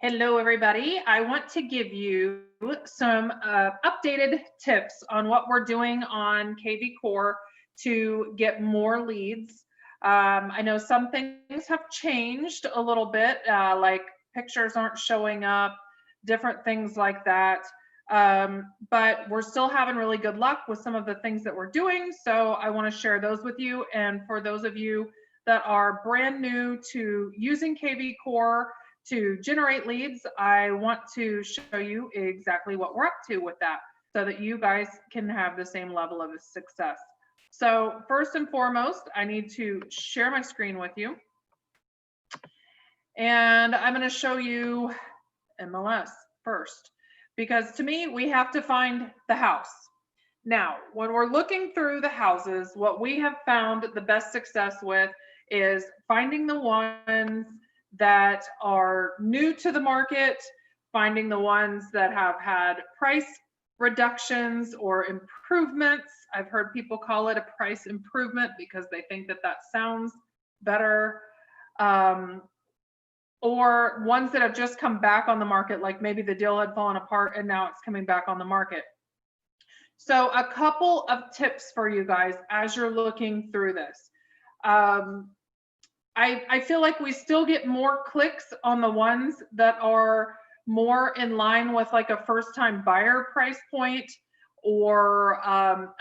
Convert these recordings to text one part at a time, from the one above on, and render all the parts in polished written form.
Hello, everybody. I want to give you some updated tips on what we're doing on kvCore to get more leads. I know some things have changed a little bit, like pictures aren't showing up, different things like that. But we're still having really good luck with some of the things that we're doing. So I want to share those with you. And for those of you that are brand new to using kvCore, to generate leads, I want to show you exactly what we're up to with that so that you guys can have the same level of success. So first and foremost, I need to share my screen with you. And I'm going to show you MLS first, because to me, we have to find the house. Now, when we're looking through the houses, what we have found the best success with is finding the ones that are new to the market, finding the ones that have had price reductions or improvements. I've heard people call it a price improvement because they think that that sounds better. Or ones that have just come back on the market, like maybe the deal had fallen apart and now it's coming back on the market. So a couple of tips for you guys as you're looking through this. I feel like we still get more clicks on the ones that are more in line with like a first-time buyer price point or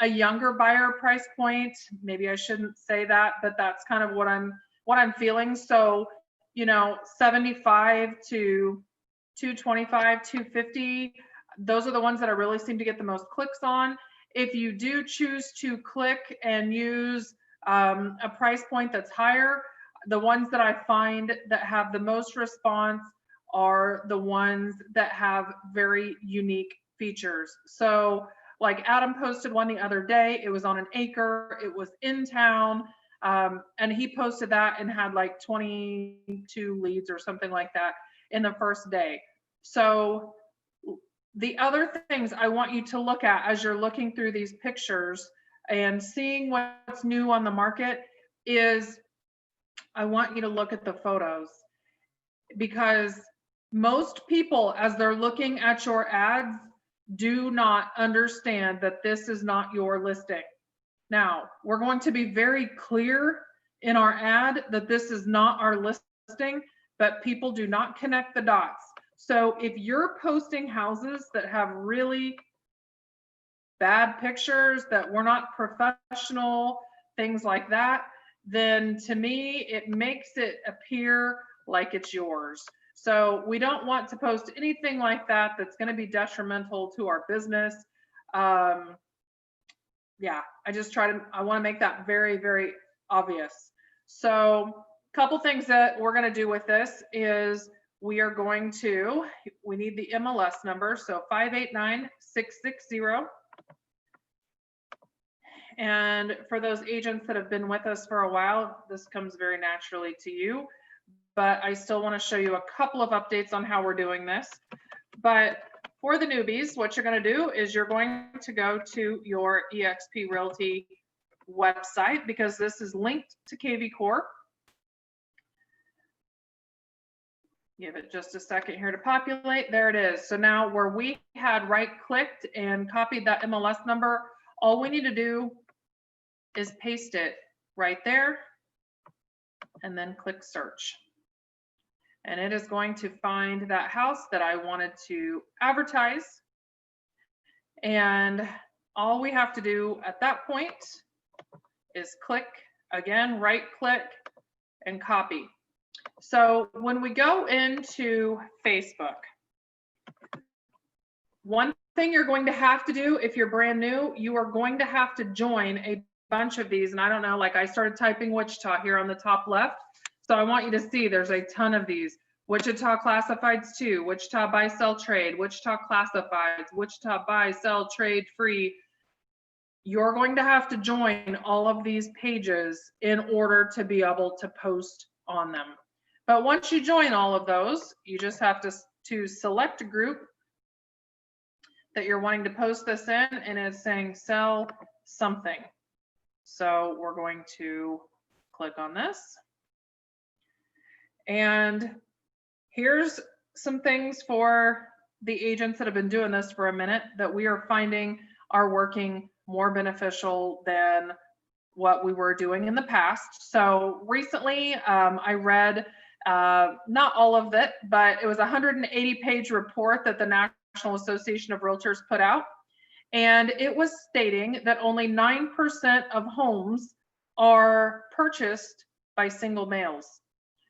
a younger buyer price point. Maybe I shouldn't say that, but that's kind of what I'm feeling. So, you know, 75 to 225, 250, those are the ones that I really seem to get the most clicks on. If you do choose to click and use a price point that's higher, the ones that I find that have the most response are the ones that have very unique features. So like Adam posted one the other day, it was on an acre, it was in town, and he posted that and had like 22 leads or something like that in the first day. So the other things I want you to look at as you're looking through these pictures and seeing what's new on the market is I want you to look at the photos, because most people, as they're looking at your ads, do not understand that this is not your listing. Now, we're going to be very clear in our ad that this is not our listing, but people do not connect the dots. So if you're posting houses that have really bad pictures, that were not professional, things like that, then to me, it makes it appear like it's yours. So we don't want to post anything like that that's going to be detrimental to our business. Yeah, I want to make that very, very obvious. So a couple things that we're going to do with this is we need the MLS number, so 589660. And for those agents that have been with us for a while, this comes very naturally to you, but I still want to show you a couple of updates on how we're doing this. But for the newbies, what you're going to do is you're going to go to your eXp Realty website, because this is linked to kvCore. Give it just a second here to populate. There it is. So now where we had right-clicked and copied that MLS number, all we need to do is paste it right there and then click search. And it is going to find that house that I wanted to advertise. And all we have to do at that point is click again, right click and copy. So when we go into Facebook, one thing you're going to have to do if you're brand new, you are going to have to join a bunch of these. And I don't know, like I started typing Wichita here on the top left. So I want you to see there's a ton of these. Wichita Classifieds 2, Wichita Buy Sell Trade, Wichita Classifieds, Wichita Buy Sell Trade Free. You're going to have to join all of these pages in order to be able to post on them. But once you join all of those, you just have to select a group that you're wanting to post this in, and it's saying sell something. So we're going to click on this. And here's some things for the agents that have been doing this for a minute that we are finding are working more beneficial than what we were doing in the past. So recently, I read not all of it, but it was a 180-page report that the National Association of Realtors put out. And it was stating that only 9% of homes are purchased by single males.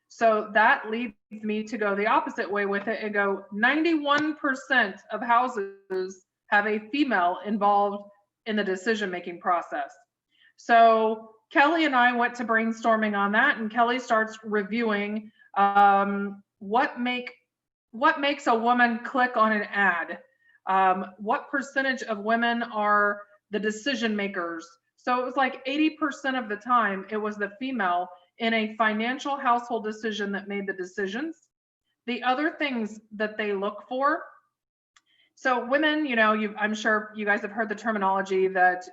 So that leads me to go the opposite way with it and go 91% of houses have a female involved in the decision-making process. So Kelly and I went to brainstorming on that, and Kelly starts reviewing what makes a woman click on an ad. What percentage of women are the decision makers? So it was like 80% of the time it was the female in a financial household decision that made the decisions. The other things that they look for, so women, I'm sure you guys have heard the terminology that,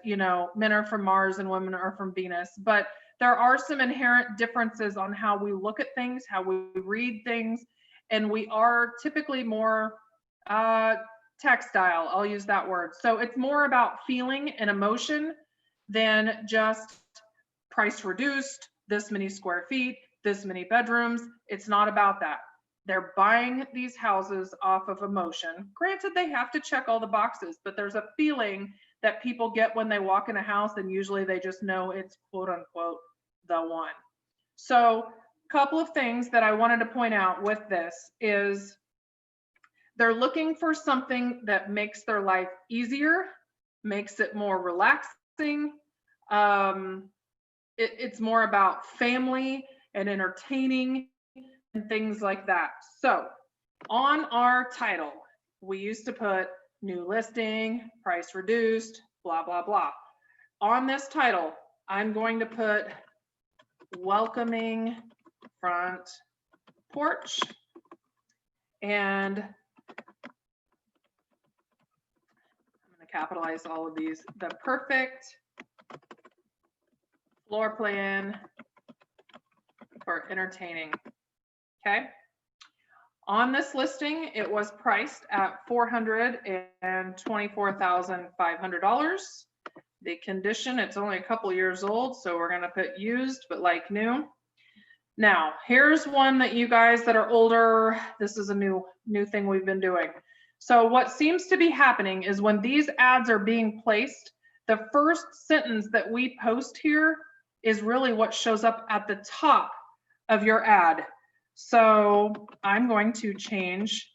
men are from Mars and women are from Venus, but there are some inherent differences on how we look at things, how we read things, and we are typically more textile, I'll use that word. So it's more about feeling and emotion than just price reduced, this many square feet, this many bedrooms. It's not about that. They're buying these houses off of emotion. Granted, they have to check all the boxes, but there's a feeling that people get when they walk in a house, and usually they just know it's quote unquote the one. So a couple of things that I wanted to point out with this is they're looking for something that makes their life easier, makes it more relaxing. It's more about family and entertaining and things like that. So on our title, we used to put new listing, price reduced, blah, blah, blah. On this title, I'm going to put welcoming front porch, and I'm going to capitalize all of these. The perfect floor plan for entertaining. Okay. On this listing, it was priced at $424,500. The condition, it's only a couple years old, so we're going to put used, but like new. Now, here's one that you guys that are older, this is a new thing we've been doing. So what seems to be happening is when these ads are being placed, the first sentence that we post here is really what shows up at the top of your ad. So I'm going to change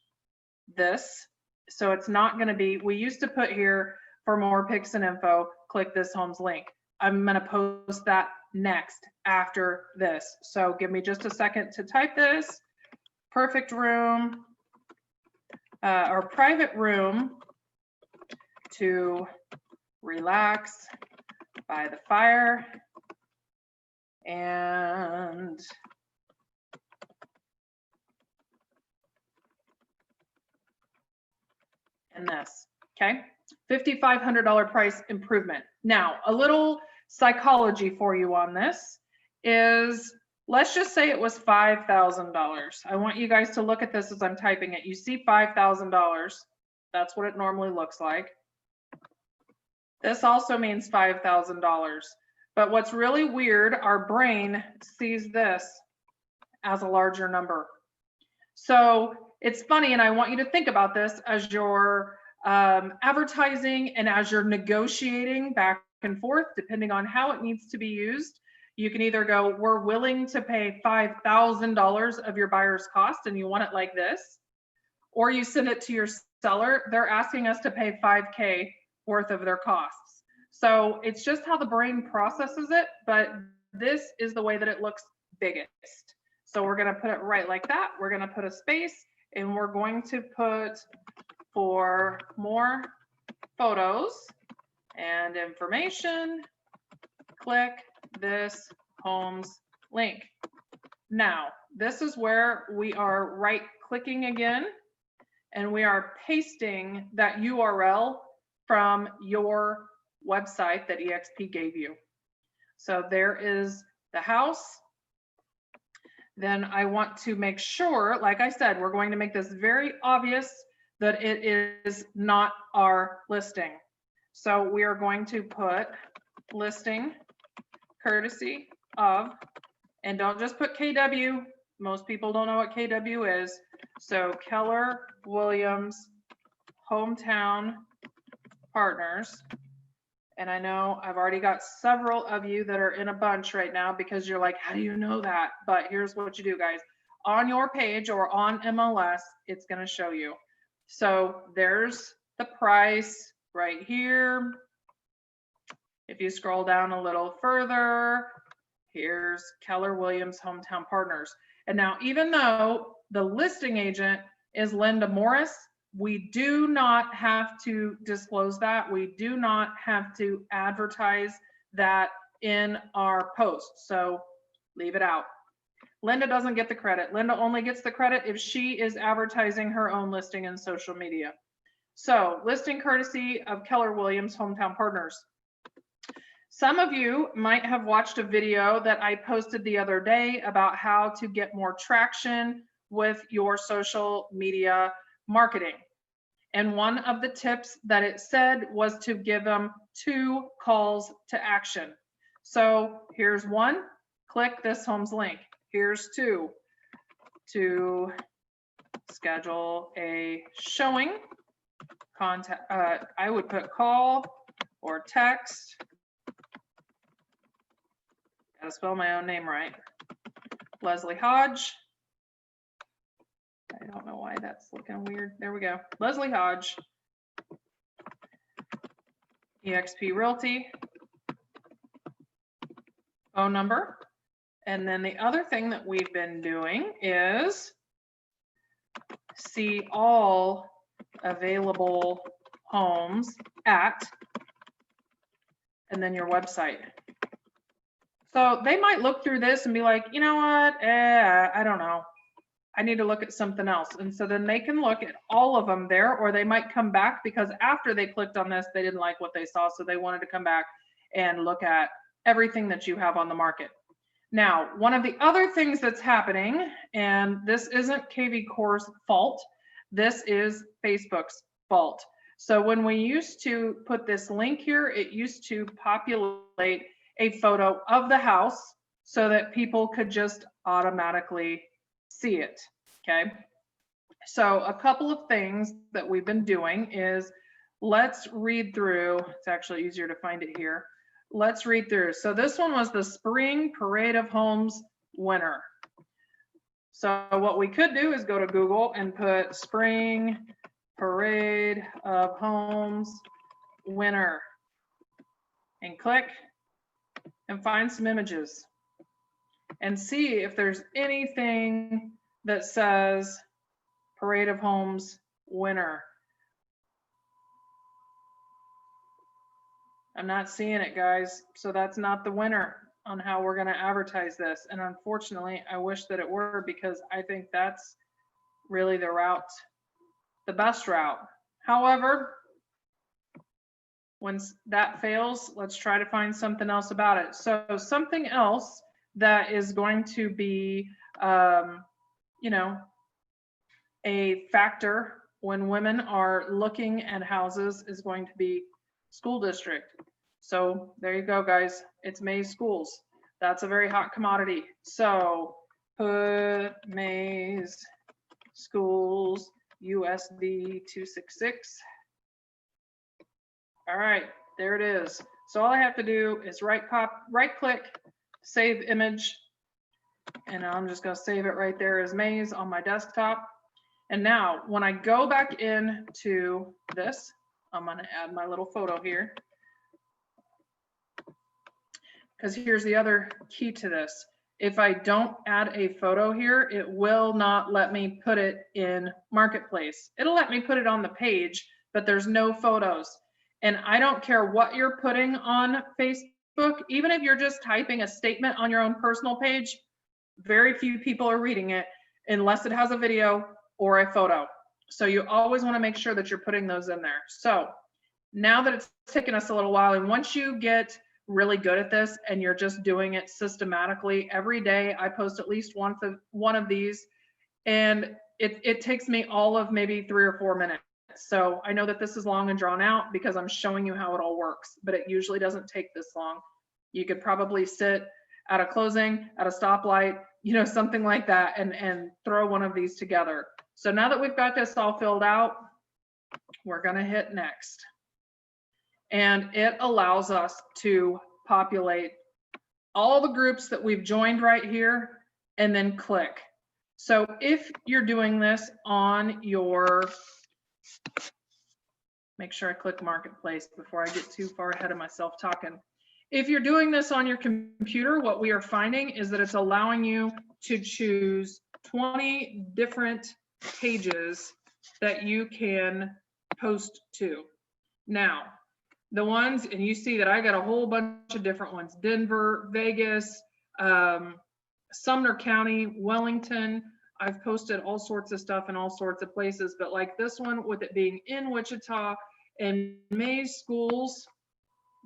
this. So it's not going to be, we used to put here for more pics and info, click this home's link. I'm going to post that next after this. So give me just a second to type this. Perfect room or private room to relax by the fire and this, okay? $5,500 price improvement. Now, a little psychology for you on this is, let's just say it was $5,000. I want you guys to look at this as I'm typing it. You see $5,000. That's what it normally looks like. This also means $5,000. But what's really weird, our brain sees this as a larger number. So it's funny, and I want you to think about this as you're advertising and as you're negotiating back and forth, depending on how it needs to be used. You can either go, we're willing to pay $5,000 of your buyer's cost and you want it like this, or you send it to your seller, they're asking us to pay $5K worth of their costs. So it's just how the brain processes it, but this is the way that it looks biggest. So we're going to put it right like that. We're going to put a space, and we're going to put for more photos and information, click this home's link. Now, this is where we are right clicking again, and we are pasting that URL from your website that EXP gave you. So there is the house. then I want to make sure, like I said, we're going to make this very obvious that it is not our listing. So we are going to put listing courtesy of, and don't just put KW. Most people don't know what KW is. So Keller Williams Hometown Partners. And I know I've already got several of you that are in a bunch right now because you're like, how do you know that? But here's what you do, guys. On your page or on MLS, it's going to show you. So there's the price right here. If you scroll down a little further, here's Keller Williams Hometown Partners. And now, even though the listing agent is Linda Morris, we do not have to disclose that. We do not have to advertise that in our post. So leave it out. Linda doesn't get the credit. Linda only gets the credit if she is advertising her own listing in social media. So listing courtesy of Keller Williams Hometown Partners. Some of you might have watched a video that I posted the other day about how to get more traction with your social media marketing. And one of the tips that it said was to give them 2 calls to action. So here's 1, click this home's link. Here's 2, to schedule a showing. Contact, I would put call or text. Gotta spell my own name right. Leslie Hodge. I don't know why that's looking weird. There we go. Leslie Hodge. eXp Realty. Phone number. And then the other thing that we've been doing is see all available homes at, and then your website. So they might look through this and be like, you know what? I don't know. I need to look at something else. And so then they can look at all of them there, or they might come back because after they clicked on this, they didn't like what they saw. So they wanted to come back and look at everything that you have on the market. Now, one of the other things that's happening, and this isn't kvCore's fault, this is Facebook's fault. So when we used to put this link here, it used to populate a photo of the house so that people could just automatically see it. Okay. So a couple of things that we've been doing is, let's read through. It's actually easier to find it here. Let's read through. So this one was the Spring Parade of Homes winner. So what we could do is go to Google and put Spring Parade of Homes winner and click and find some images and see if there's anything that says Parade of Homes winner. I'm not seeing it, guys. So that's not the winner on how we're going to advertise this. And unfortunately, I wish that it were, because I think that's really the route, the best route. However, when that fails, let's try to find something else about it. So something else that is going to be, you know, a factor when women are looking at houses is going to be school district. So there you go, guys. It's Mays Schools. That's a very hot commodity. So put Mays Schools USD 266. All right, there it is. So all I have to do is right click, save image, and I'm just going to save it right there as Mays on my desktop. And now when I go back into this, I'm going to add my little photo here, because here's the other key to this. If I don't add a photo here, it will not let me put it in Marketplace. It'll let me put it on the page, but there's no photos. And I don't care what you're putting on Facebook, even if you're just typing a statement on your own personal page, very few people are reading it unless it has a video or a photo. So you always want to make sure that you're putting those in there. So now that it's taken us a little while, and once you get really good at this and you're just doing it systematically every day, I post at least one of these, and it takes me all of maybe 3 or 4 minutes. So I know that this is long and drawn out because I'm showing you how it all works, but it usually doesn't take this long. You could probably sit at a closing, at a stoplight, you know, something like that, and throw one of these together. So now that we've got this all filled out, we're going to hit next. And it allows us to populate all the groups that we've joined right here and then click. So if you're doing this on your, make sure I click Marketplace before I get too far ahead of myself talking. If you're doing this on your computer, what we are finding is that it's allowing you to choose 20 different pages that you can post to. Now, the ones, and you see that I got a whole bunch of different ones: Denver, Vegas, Sumner County, Wellington. I've posted all sorts of stuff in all sorts of places, but like this one, with it being in Wichita and May's schools,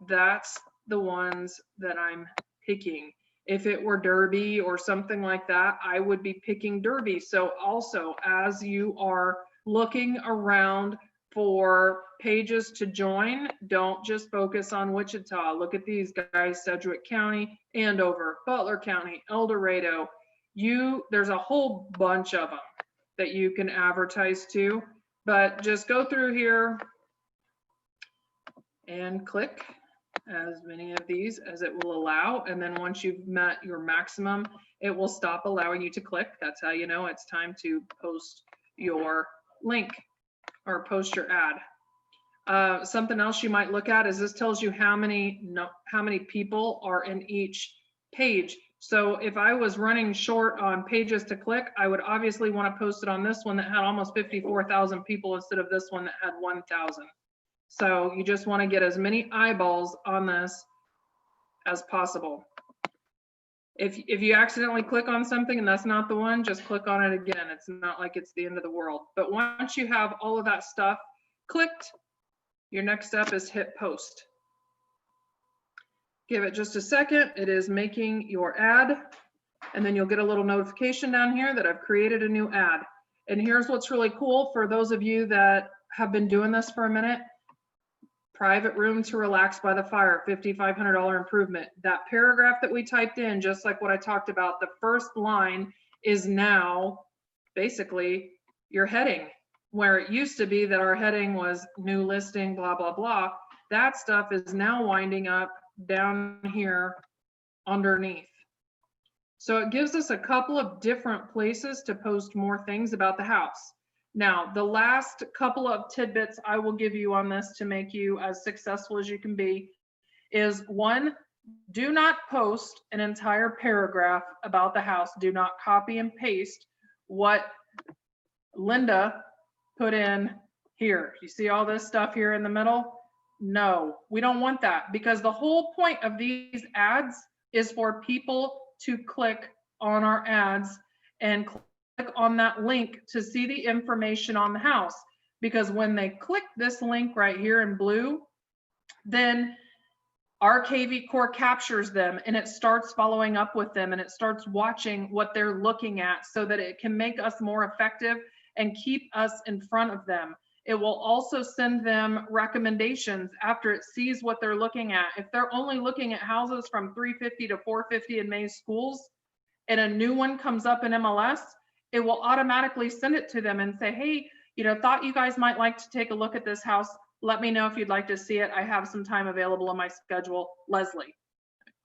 that's the ones that I'm picking. If it were Derby or something like that, I would be picking Derby. So also, as you are looking around for pages to join, don't just focus on Wichita. Look at these guys: Sedgwick County, Andover, Butler County, El Dorado. There's a whole bunch of them that you can advertise to, but just go through here and click as many of these as it will allow. And then once you've met your maximum, it will stop allowing you to click. That's how you know it's time to post your link or post your ad. Something else you might look at is this tells you how many people are in each page. So if I was running short on pages to click, I would obviously want to post it on this one that had almost 54,000 people instead of this one that had 1,000. So you just want to get as many eyeballs on this as possible. If you accidentally click on something and that's not the one, just click on it again. It's not like it's the end of the world. But once you have all of that stuff clicked, your next step is hit post. Give it just a second. It is making your ad, and then you'll get a little notification down here that I've created a new ad. And here's what's really cool for those of you that have been doing this for a minute. Private room to relax by the fire, $5,500 improvement. That paragraph that we typed in, just like what I talked about, the first line is now basically your heading, where it used to be that our heading was new listing, blah, blah, blah. That stuff is now winding up down here underneath. So it gives us a couple of different places to post more things about the house. Now, the last couple of tidbits I will give you on this to make you as successful as you can be is: one, do not post an entire paragraph about the house. Do not copy and paste what Linda put in here. You see all this stuff here in the middle? No, we don't want that, because the whole point of these ads is for people to click on our ads and click on that link to see the information on the house. Because when they click this link right here in blue, then our kvCore captures them and it starts following up with them and it starts watching what they're looking at so that it can make us more effective and keep us in front of them. It will also send them recommendations after it sees what they're looking at. If they're only looking at houses from 350 to 450 in May's schools and a new one comes up in MLS, it will automatically send it to them and say, hey, thought you guys might like to take a look at this house. Let me know if you'd like to see it. I have some time available on my schedule. Leslie.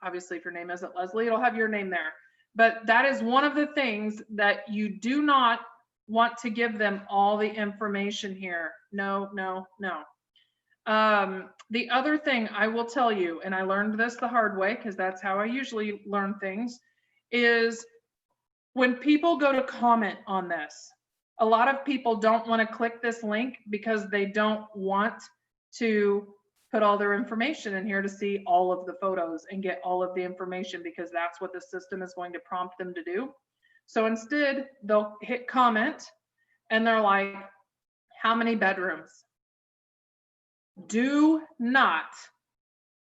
Obviously, if your name isn't Leslie, it'll have your name there. But that is one of the things that you do not want to give them all the information here. No, no, no. The other thing I will tell you, and I learned this the hard way because that's how I usually learn things, is when people go to comment on this, a lot of people don't want to click this link because they don't want to put all their information in here to see all of the photos and get all of the information, because that's what the system is going to prompt them to do. So instead, they'll hit comment and they're like, how many bedrooms? Do not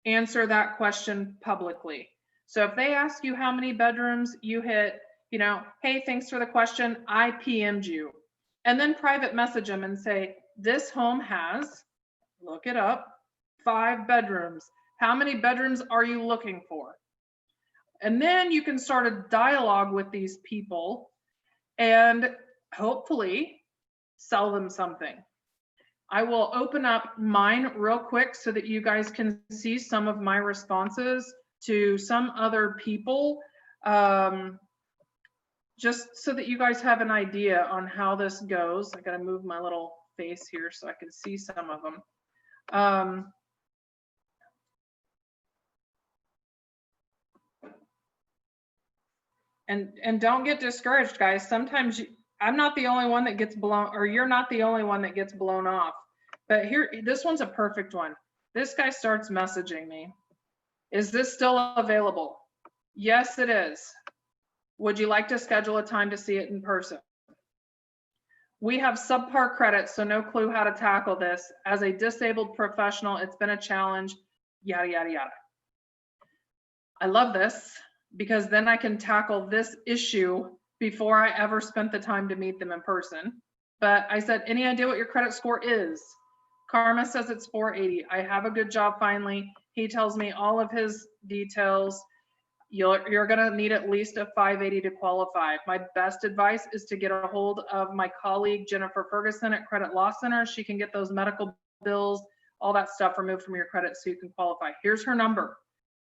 answer that question publicly. So if they ask you how many bedrooms, you hit, hey, thanks for the question, I PM'd you. And then private message them and say, this home has, look it up, 5 bedrooms. How many bedrooms are you looking for? And then you can start a dialogue with these people and hopefully sell them something. I will open up mine real quick so that you guys can see some of my responses to some other people, just so that you guys have an idea on how this goes. I got to move my little face here so I can see some of them. And don't get discouraged, guys. Sometimes I'm not the only one that gets blown, or you're not the only one that gets blown off. But here, this one's a perfect one. This guy starts messaging me. Is this still available? Yes, it is. Would you like to schedule a time to see it in person? We have subpar credit, so no clue how to tackle this. As a disabled professional, it's been a challenge, yada, yada, yada. I love this because then I can tackle this issue before I ever spent the time to meet them in person. But I said, any idea what your credit score is? Karma says it's 480. I have a good job finally. He tells me all of his details. You're going to need at least a 580 to qualify. My best advice is to get a hold of my colleague, Jennifer Ferguson at Credit Law Center. She can get those medical bills, all that stuff removed from your credit so you can qualify. Here's her number.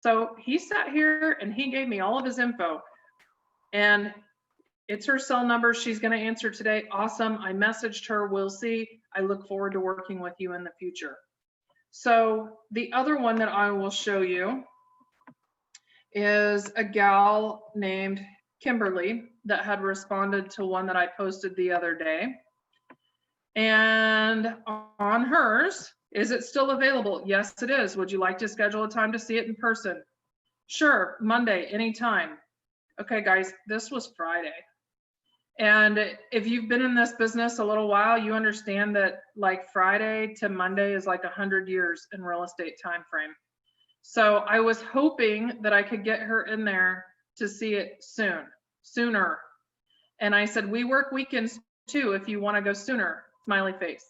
So he sat here and he gave me all of his info, and it's her cell number. She's going to answer today. Awesome. I messaged her. We'll see. I look forward to working with you in the future. So the other one that I will show you is a gal named Kimberly that had responded to one that I posted the other day. And on hers, is it still available? Yes, it is. Would you like to schedule a time to see it in person? Sure, Monday, anytime. Okay, guys, this was Friday. And if you've been in this business a little while, you understand that like Friday to Monday is like 100 years in real estate time frame. So I was hoping that I could get her in there to see it sooner. And I said, we work weekends too if you want to go sooner, smiley face.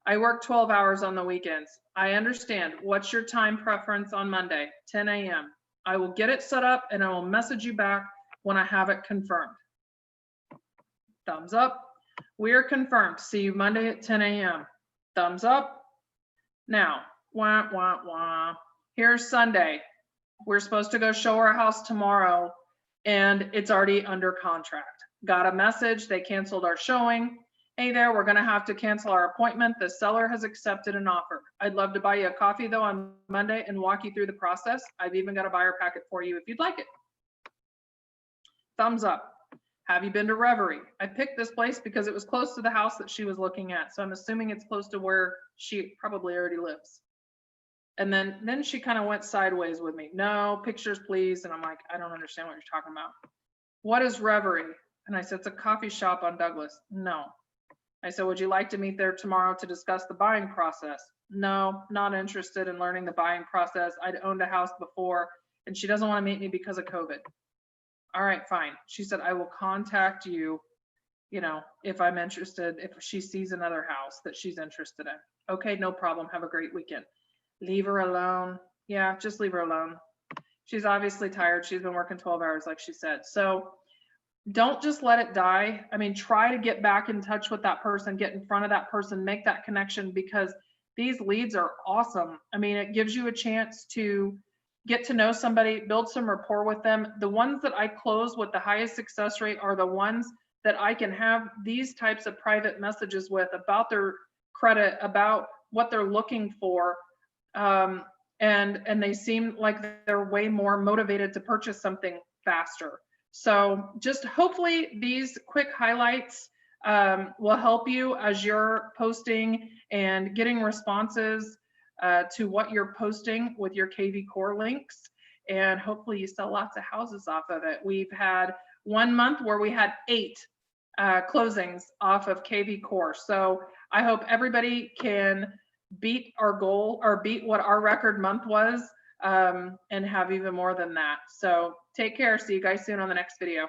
I work 12 hours on the weekends. I understand. What's your time preference on Monday? 10 a.m. I will get it set up and I will message you back when I have it confirmed. Thumbs up. We are confirmed. See you Monday at 10 a.m. Thumbs up. Now, wah, wah, wah. Here's Sunday. We're supposed to go show our house tomorrow and it's already under contract. Got a message. They canceled our showing. Hey there, we're going to have to cancel our appointment. The seller has accepted an offer. I'd love to buy you a coffee though on Monday and walk you through the process. I've even got a buyer packet for you if you'd like it. Thumbs up. Have you been to Reverie? I picked this place because it was close to the house that she was looking at. So I'm assuming it's close to where she probably already lives. And then she kind of went sideways with me. No, pictures please. And I'm like, I don't understand what you're talking about. What is Reverie? And I said, it's a coffee shop on Douglas. No. I said, would you like to meet there tomorrow to discuss the buying process? No, not interested in learning the buying process. I'd owned a house before and she doesn't want to meet me because of COVID. All right, fine. She said, I will contact you, if I'm interested, if she sees another house that she's interested in. Okay, no problem. Have a great weekend. Leave her alone. Yeah, just leave her alone. She's obviously tired. She's been working 12 hours, like she said. So don't just let it die. I mean, try to get back in touch with that person, get in front of that person, make that connection, because these leads are awesome. I mean, it gives you a chance to get to know somebody, build some rapport with them. The ones that I close with the highest success rate are the ones that I can have these types of private messages with about their credit, about what they're looking for. And they seem like they're way more motivated to purchase something faster. So just hopefully these quick highlights will help you as you're posting and getting responses to what you're posting with your kvCore links. And hopefully you sell lots of houses off of it. We've had 1 month where we had 8 closings off of kvCore. So I hope everybody can beat our goal or beat what our record month was. and have even more than that. So take care. See you guys soon on the next video.